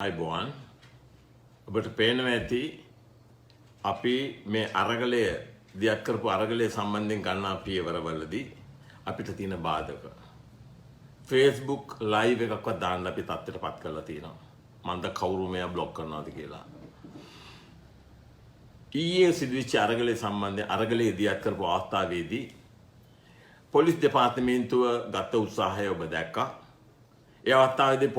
අයිබෝන් ඔබට පේනවා ඇති අපි මේ අරගලය දියත් කරපු අරගලය සම්බන්ධයෙන් ගන්නා පියවරවලදී අපිට තියෙන බාධක Facebook live එකක්වත් දාන්න අපි තත්ත්වයටපත් කරලා තියෙනවා. මන්ද කවුරු මෙයා බ්ලොක් කරනවාද කියලා. ඊයේ සිදුවෙච්ච අරගලය සම්බන්ධයෙන් අරගලය දියත් කරපු අවස්ථාවේදී පොලිස් දෙපාර්තමේන්තුව ගත උත්සාහය ඔබ දැක්කා. ඒ අවස්ථාවේදී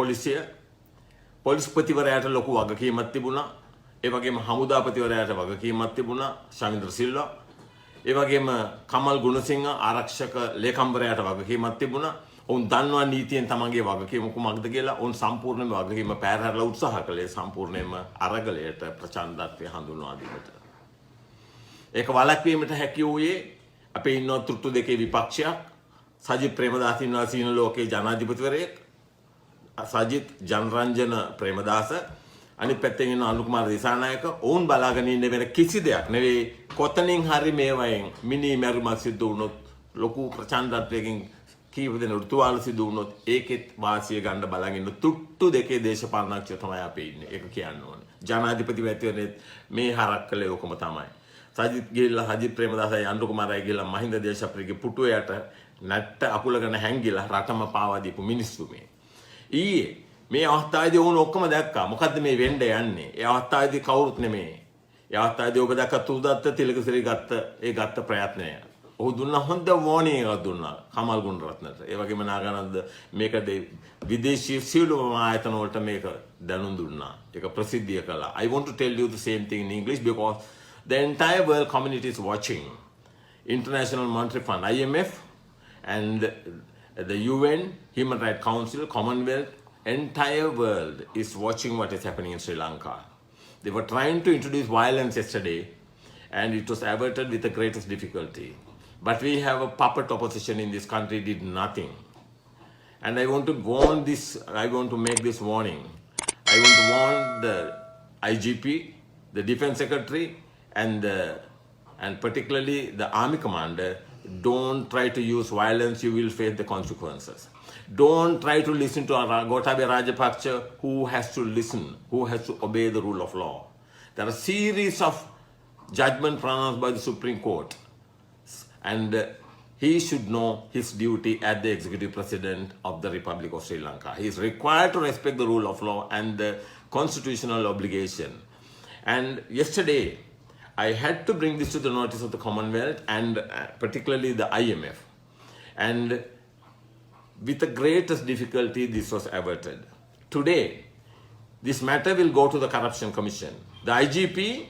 පොලිස්පතිවරයාට ලොකු වගකීමක් තිබුණා. ඒ වගේම හමුදාපතිවරයාට වගකීමක් තිබුණා ශමින්ද්‍ර සිල්වා. ඒ වගේම කමල් ගුණසිංහ ආරක්ෂක ලේකම්වරයාට වගකීමක් තිබුණා. ඔවුන් දන්නවා නීතියෙන් තමන්ගේ වගකීම කුමක්ද කියලා. ඔවුන් සම්පූර්ණයෙන්ම වගකීම පැහැරලා උත්සාහ කළේ සම්පූර්ණයෙන්ම අරගලයට ප්‍රචණ්ඩත්වය හඳුන්වා දීමට. ඒක වළක්වීමට හැකි වූයේ අපේ ඉන්න තුට්ටු දෙකේ විපක්ෂයක් සජිත් ප්‍රේමදාස ඉන්නවා සීන ලෝකේ ජනාධිපතිවරයෙක්. සජිත් ජනරංජන ප්‍රේමදාස අනිත් පැත්තෙන් ඉන්න අනුකුමාර දිසානායක ඔවුන් බලාගෙන ඉන්න වෙන කිසි දෙයක් නෙවෙයි. කොතනින් හරි මේවයෙන් මිනි මැරුමක් සිද්ධ වුණොත් ලොකු ප්‍රචණ්ඩත්වයකින් කීප දෙනෙක් ඍතුවාල සිදු වුණොත් ඒකෙත් වාසිය ගන්න බලන් ඉන්න තුට්ටු දෙකේ දේශපාලනඥයෝ තමයි අපි ඉන්නේ. ඒක කියන්න ඕනේ. ජනාධිපතිවරයෙක් මේ හරක් කළේ ඔකම තමයි. සජිත් ගිහිල්ලා සජිත් ප්‍රේමදාසයි අනුකුමාරයි ගිහිල්ලා මහින්ද දේශප්‍රියගේ පුටුවයට නැට්ට අකුලගෙන හැංගිලා රටම පාවා දීපු මිනිස්සු මේ. ඊයේ මේ අවස්ථාවේදී වුණ ඔක්කොම දැක්කා. මොකද්ද මේ වෙන්න යන්නේ? ඒ අවස්ථාවේදී කවුරුත් නෙමෙයි. ඒ අවස්ථාවේදී ඔබ දැක්ක තුදත්ත තිලකසිරි ගත්ත ප්‍රයත්නය. ඔහු දුන්නා හොඳ වෝනින් එකක් දුන්නා කමල් ගුණරත්නට. ඒ වගේම නාගානන්ද මේකද විදේශීය සියලුම ආයතන වලට මේක දැනුම් දුන්නා. ඒක ප්‍රසිද්ධිය කළා. I want to tell you the same thing in English because the entire world community is watching. International Monetary Fund, IMF, and the UN, Human Rights Council, Commonwealth, entire world is watching what is happening in Sri Lanka. They were trying to introduce violence yesterday and it was averted with the greatest difficulty. But we have a puppet opposition in this country, did nothing. And I want to make this warning. I want to warn the IGP, the Defense Secretary, and particularly the Army Commander. Don't try to use violence, you will face the consequences. Don't try to listen to Gotabaya Rajapaksa, who has to listen, who has to obey the rule of law. There are a series of judgments pronounced by the Supreme Court. And he should know his duty as the Executive President of the Republic of Sri Lanka. He is required to respect the rule of law and the constitutional obligation. And yesterday, I had to bring this to the notice of the Commonwealth and particularly the IMF. And with the greatest difficulty, this was averted. Today, this matter will go to the Corruption Commission. The IGP,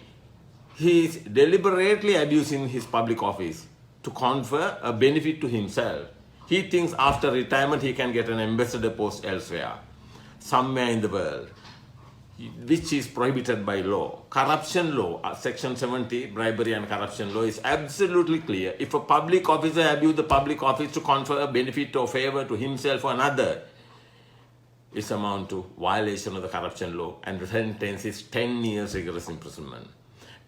he is deliberately abusing his public office to confer a benefit to himself. He thinks after retirement he can get an ambassador post elsewhere, somewhere in the world, which is prohibited by law. Corruption law, section 70, bribery and corruption law is absolutely clear. If a public officer abuses the public office to confer a benefit or favor to himself or another, it's amount to violation of the corruption law and the sentence is 10 years rigorous imprisonment.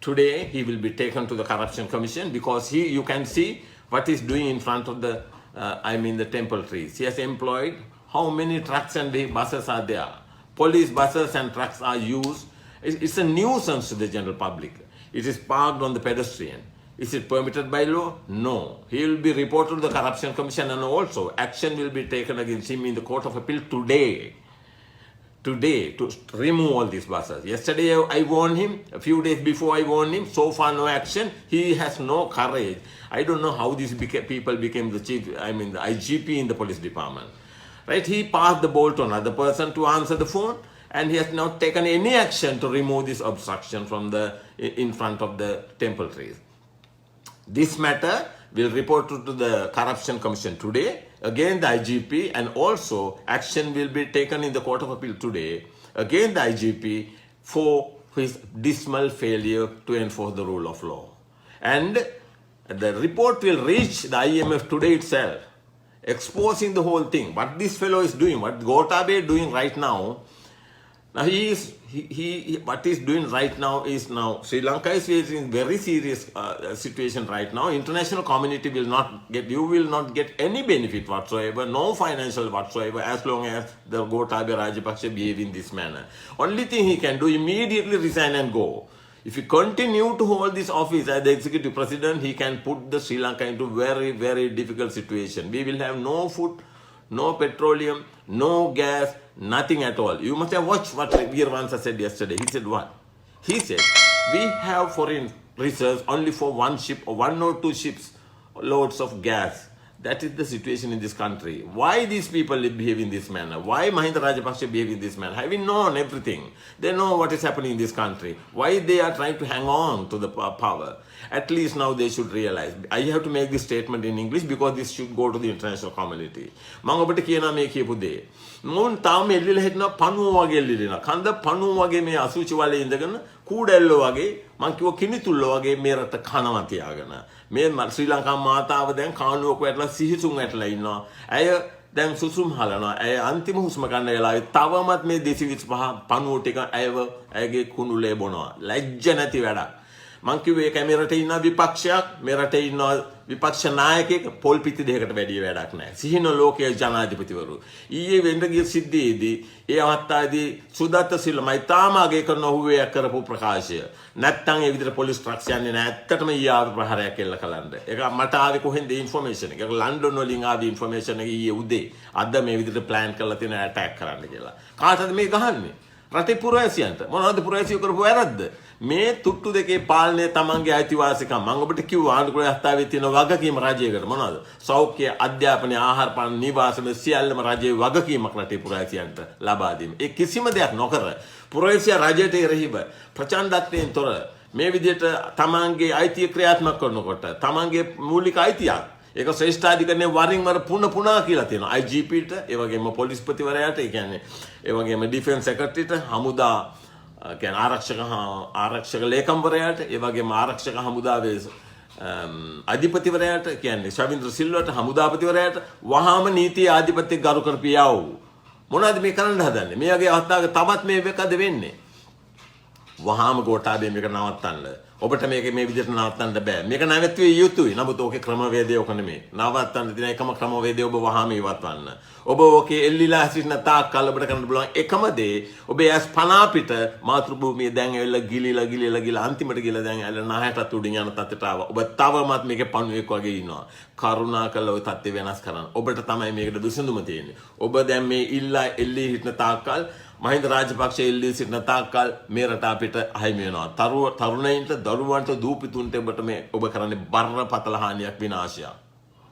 Today, he will be taken to the Corruption Commission because you can see what he's doing in front of the temple trees. He has employed how many trucks and buses are there. Police buses and trucks are used. It's a nuisance to the general public. It is parked on the pedestrian. Is it permitted by law? No. He will be reported to the Corruption Commission and also action will be taken against him in the Court of Appeal today to remove all these buses. Yesterday I warned him, a few days before I warned him, so far no action. He has no courage. I don't know how these people became the IGP in the police department. Right? He passed the ball to another person to answer the phone and he has not taken any action to remove this obstruction from in front of the temple trees. This matter will report to the Corruption Commission today. Again the IGP and also action will be taken in the Court of Appeal today. Again the IGP for his dismal failure to enforce the rule of law. And the report will reach the IMF today itself, exposing the whole thing. What this fellow is doing, what Gotabaya is doing right now, Now what he's doing right now is now Sri Lanka is facing very serious situation right now. International community will not get, you will not get any benefit whatsoever, no financial whatsoever, as long as the Gotabaya Rajapaksa behave in this manner. Only thing he can do, immediately resign and go. If he continue to hold this office as the executive president, he can put the Sri Lanka into very, very difficult situation. We will have no food, no petroleum, no gas, nothing at all. You must have watched what Veerwansa said yesterday. He said what? He said, we have foreign reserves only for one ship or one or two ships loads of gas. That is the situation in this country. Why these people behave in this manner? Why Mahinda Rajapaksa behave in this manner? Having known everything, they know what is happening in this country. Why they are trying to hang on to the power? At least now they should realize. I have to make this statement in English because this should go to the international community. මම ඔබට කියනවා මේ කියපු දේ. මොන් තාම එල්ලිලා හිටනවා පණුව වගේ එල්ලිලා. කන්ද පණුව වගේ මේ අසුචි වලේ ඉඳගෙන කූඩැල්ල වගේ මං කිව්ව කිනිතුල්ල වගේ මේ රට කනවා තියාගෙන. මේ ශ්‍රී ලංකා මාතාව දැන් කාණුවක වැටලා සිහිසුන් වැටලා ඉන්නවා. ඇය දැන් සුසුම් හලනවා. ඇය අන්තිම හුස්ම ගන්න වෙලාවේ තවමත් මේ 225 පණුව ටික ඇයගේ කුණුලේ බොනවා. ලැජ්ජ නැති වැඩක්. මං කිව්වේ ඒකයි මේ රටේ ඉන්න විපක්ෂයක්, මේ රටේ ඉන්න විපක්ෂ නායකයෙක් පොල් පිටි දෙකකට වැඩි වැඩක් නැහැ. සිහින ලෝකයේ ජනාධිපතිවරු. ඊයේ වෙන්න ගිය සිද්ධියේදී ඒ අවස්ථාවේදී සුදත්ත සිල්වා තාම අගය කරන ඔහුවේ කරපු ප්‍රකාශය. නැත්තම් ඒ විදිහට පොලිස් ට්‍රක්ස් යන්නේ නැහැ. ඇත්තටම ඊයේ ආව ප්‍රහාරයක් එල්ල කලන්න. ඒක මට ආවේ කොහෙන්ද ඉන්ෆර්මේෂන් එක? ඒක ලන්ඩන් වලින් ආවේ ඉන්ෆර්මේෂන් එක ඊයේ උදේ. අද මේ විදිහට ප්ලෑන් කරලා තියෙන ඇටැක් කරන්න කියලා. කාටද මේ ගහන්නේ? රටේ පුරවැසියන්ට. මොනවද පුරවැසියෝ කරපු වැරද්ද? මේ තුට්ටු දෙකේ පාලනය තමන්ගේ අයිතිවාසිකම්. මම ඔබට කිව්වා ආණ්ඩුක්‍රම හස්තාවේ තියෙන වගකීම රජයකට මොනවද? සෞඛ්‍ය, අධ්‍යාපනය, ආහාර පාන, නිවාස මේ සියල්ලම රජයේ වගකීමක් රටේ පුරවැසියන්ට ලබා දීම. ඒ කිසිම දෙයක් නොකර පුරවැසියා රජයට එරෙහිව ප්‍රචණ්ඩත්වයෙන් තොර මේ විදිහට තමන්ගේ අයිතිය ක්‍රියාත්මක කරනකොට තමන්ගේ මූලික අයිතියක් ඒක ශ්‍රේෂ්ඨාධිකරණයේ වරින් වර පුනා කියලා තියෙනවා. IGPට, ඒ වගේම පොලිස්පතිවරයාට, ඒ කියන්නේ ඒ වගේම ඩිෆෙන්ස් සෙක්‍රටරියට, හමුදා කියන්නේ ආරක්ෂක ලේකම්වරයාට, ඒ වගේම ආරක්ෂක හමුදාවේ අධිපතිවරයාට කියන්නේ ශවින්ද්‍ර සිල්වාට, හමුදාපතිවරයාට වහාම නීතිය ආධිපත්‍ය ගරු කරපියාව. මොනවද මේ කරන්න හදන්නේ? මේ වගේ අවස්ථාවක තවත් මේ වෙකද වෙන්නේ? වහාම ගෝඨාභය මේක නවත්තන්න. ඔබට මේක මේ විදිහට නවත්තන්න බෑ. මේක නැවැත්විය යුතුයි. නමුත් ඕකේ ක්‍රමවේදය ඔක නෙමෙයි. නවත්තන්න තියෙන එකම ක්‍රමවේදය ඔබ වහාම ඉවත්වන්න. ඔබ ඕකේ එල්ලිලා සිටින තාක් කල් ඔබට කරන්න පුළුවන් එකම දේ ඔබේ ඇස් පන අපිට මාතෘභූමිය දැන් ඇවිල්ලා ගිලිලා අන්තිමට ගිහලා දැන් ඇවිල්ලා නහයටත් උඩින් යන තත්ත්වයට ආවා. ඔබ තවමත් මේකේ පණුවෙක් වගේ ඉන්නවා. කරුණාකරලා ওই තත්ත්වය වෙනස් කරන්න. ඔබට තමයි මේකට විසඳුම තියෙන්නේ. ඔබ දැන් මේ ඉල්ලා එල්ලී හිටන තාක් කල් මහින්ද රාජපක්ෂ එල්ලී සිටින තාක්කල් මේ රට අපිට අහිමි වෙනවා. තරුණයින්ට, දරුවන්ට, දූපිතුන්ට ඔබ කරන්නේ බරපතල හානියක්, විනාශයක්.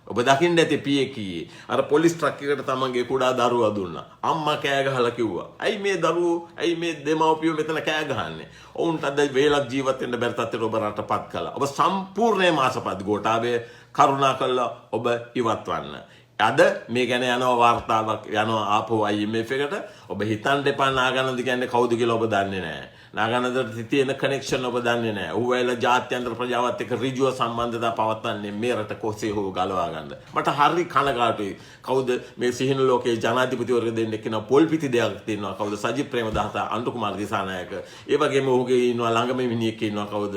ඔබ දකින්න ඇති පියකී අර පොලිස් ට්‍රක් එකකට තමන්ගේ කුඩා දරුවා දුන්නා. අම්මා කෑ ගහලා කිව්වා, "ඇයි මේ දරුවෝ, ඇයි මේ දෙමව්පියෝ මෙතන කෑ ගහන්නේ?" ඔවුන්ට අද වේලක් ජීවත් වෙන්න බැරි තත්ත්වයට ඔබ රටපත් කළා. ඔබ සම්පූර්ණයෙන්ම ආසපත් ගෝඨාභය කරුණාකරලා ඔබ ඉවත් වන්න. අද මේ ගැන යනවා වාර්තාවක් යනවා ආපහු IMF එකට. ඔබ හිතන්න එපා නාගනන්ද කියන්නේ කවුද කියලා ඔබ දන්නේ නැහැ. නාගනන්දට තියෙන කනෙක්ෂන් ඔබ දන්නේ නැහැ. ඌ ඇවිල්ලා ජාත්‍යන්තර ප්‍රජාවත් එක්ක ඍජුව සම්බන්ධතා පවත්වන්නේ මේ රට කොසේ හෝ ගලවා ගන්න. මට හරි කනගාටුයි. කවුද මේ සිහින ලෝකයේ ජනාධිපතිවරයෙක් දෙන්නෙක් කියන පොල් පිටි දෙයක් තියෙනවා. කවුද සජිත් ප්‍රේමදාස, අනුර කුමාර දිසානායක. ඒ වගේම ඔහුගේ ඉන්නවා ළඟම මිනිහෙක් ඉන්නවා. කවුද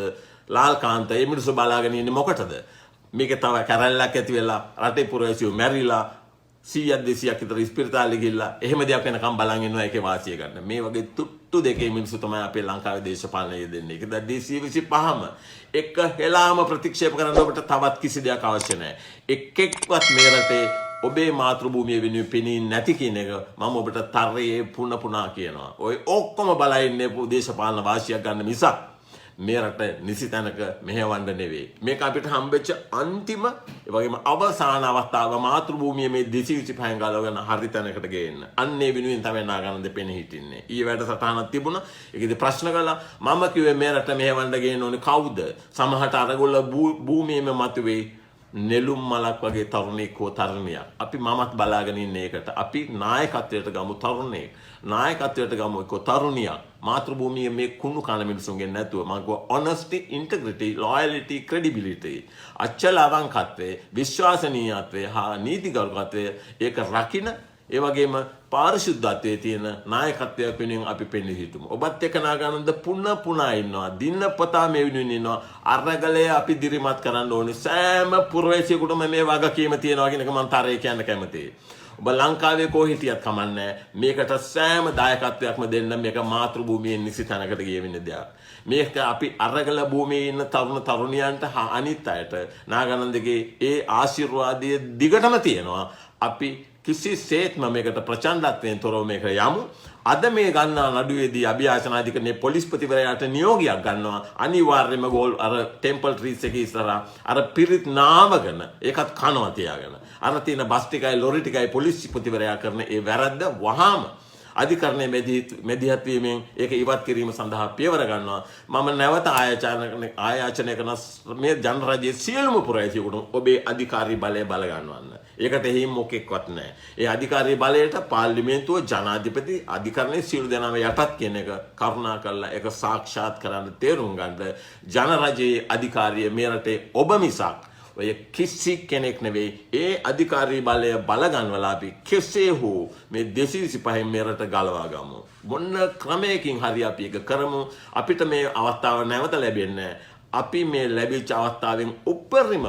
ලාල්කාන්ත. මේ මිනිස්සු බලාගෙන ඉන්නේ මොකටද? මේක තව කැරල්ලක් ඇති වෙලා රටේ පුරවැසියෝ මැරිලා 100ක් 200ක් විතර ඉස්පිරිතාලෙ ගිහිල්ලා එහෙම දෙයක් වෙනකම් බලන් ඉන්නවා ඒකේ වාසිය ගන්න. මේ වගේ තුට්ටු දෙකේ මිනිස්සු තමයි අපේ ලංකාවේ දේශපාලනය දෙන්නේ. ඒක දැන් 225ම එක හෙලාම ප්‍රතික්ෂේප කරන්න ඔබට තවත් කිසි දෙයක් අවශ්‍ය නැහැ. එක්කෙක්වත් මේ රටේ ඔබේ මාතෘභූමිය වෙනුවෙන් පෙනී නැති කියන එක මම ඔබට තරයේ පුනා කියනවා. ඔය ඔක්කොම බලා ඉන්නේ දේශපාලන වාසියක් ගන්න මිසක් මේ රට නිසි තැනක මෙහෙවන්න නෙවෙයි. මේක අපිට හම්බෙච්ච අන්තිම ඒ වගේම අවසාන අවස්ථාව මාතෘභූමිය මේ 225 ගලවගෙන හරි තැනකට ගේන්න. අන්නේ වෙනුවෙන් තමයි නාගනන්ද පෙනී හිටින්නේ. ඊයේ වැඩසටහනක් තිබුණා. ඒකෙදි ප්‍රශ්න කළා. මම කිව්වේ මේ රට මෙහෙවන්න ගේන්න ඕනේ කවුද? සමහරට අරගොල්ල භූමියේම මතුවේ නෙළුම් මලක් වගේ තරුණෙක් හෝ තරුණියක්. අපි මමත් බලාගෙන ඉන්නේ ඒකට. අපි නායකත්වයට ගමු තරුණෙක්. නායකත්වයට ගමු එක්ක තරුණියක්. මාතෘභූමියේ මේ කුණු කන මිනිසුන්ගෙන් නැතුව මම කිව්වා honesty, integrity, loyalty, credibility. අචල අවංකත්වයේ, විශ්වාසනීයත්වයේ හා නීතිගරුකත්වයේ ඒක රකින්න ඒ වගේම පාරිශුද්ධත්වයේ තියෙන නායකත්වයක් වෙනුවෙන් අපි පෙනී හිටමු. ඔබත් එක්ක නාගානන්ද පුනා ඉන්නවා. දිනපතා මේ වෙනුවෙන් ඉන්නවා. අරගලය අපි දිරිමත් කරන්න ඕනේ. සෑම පුරවැසියෙකුටම මේ වගකීම තියෙනවා කියන එක මම තරේ කියන්න කැමතියි. ඔබ ලංකාවේ කෝ හිටියත් කමන්නේ මේකට සෑම දායකත්වයක්ම දෙන්න මේක මාතෘ භූමියෙන් නිසි තැනකට ගියවෙන්න දෙයක්. මේක අපි අරගල භූමියේ ඉන්න තරුණියන්ට අනිත් අයට නාගානන්දගේ ඒ ආශිර්වාදය දිගටම තියෙනවා. අපි කිසිසේත්ම මේකට ප්‍රචණ්ඩත්වයෙන් තොරව මේක යමු. අද මේ ගන්නා නඩුවේදී අභියාචනාධිකරණයේ පොලිස්පතිවරයාට නියෝගයක් ගන්නවා. අනිවාර්යයෙන්ම ගෝල් අර ටෙම්පල් ට්‍රීස් එකේ ඉස්සරහා අර පිරිත් නාමගෙන ඒකත් කනවා තියාගෙන. අර තියෙන බස් ටිකයි ලොරි ටිකයි පොලිස්පතිවරයා කරන ඒ වැරද්ද වහාම අධිකරණයේ මෙදිහත් වීමෙන් ඒක ඉවත් කිරීම සඳහා පියවර ගන්නවා. මම නැවත ආයාචනය කරන මේ ජනරජයේ සියලුම පුරවැසියෙකුට ඔබේ අධිකාරී බලය බල ගන්නවන්න. ඒකට එහෙම මොකෙක්වත් නැහැ. ඒ අධිකාරී බලයට පාර්ලිමේන්තුව ජනාධිපති අධිකරණයේ සියලු දෙනාම යටත් කියන එක කරුණා කරලා ඒක සාක්ෂාත් කරන්න තේරුම් ගන්න. ජනරජයේ අධිකාරිය මේ රටේ ඔබ මිසක් ඔය කිසි කෙනෙක් නෙවෙයි. ඒ අධිකාරී බලය බලගන්වලා අපි කෙසේ හෝ මේ 225 මේ රට ගලවා ගමු. මොන ක්‍රමයකින් හරි අපි ඒක කරමු. අපිට මේ අවස්ථාව නැවත ලැබෙන්නේ අපි මේ ලැබිච්ච අවස්ථාවෙන් උපරිම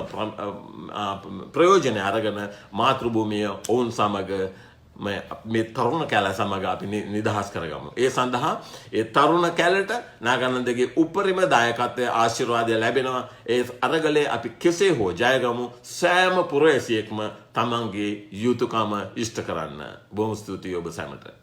ප්‍රයෝජන අරගෙන මාතෘ භූමිය ඔවුන් සමග මේ තරුණ කැල සමග අපි නිදහස් කරගමු. ඒ සඳහා ඒ තරුණ කැලට නාගානන්දගේ උපරිම දායකත්වයේ ආශිර්වාදය ලැබෙනවා. ඒ අරගලේ අපි කෙසේ හෝ ජයගමු. සෑම පුරවැසියෙක්ම තමන්ගේ යුතුයකම ඉෂ්ට කරන්න. බොහොම ස්තුතියි ඔබ සැමට.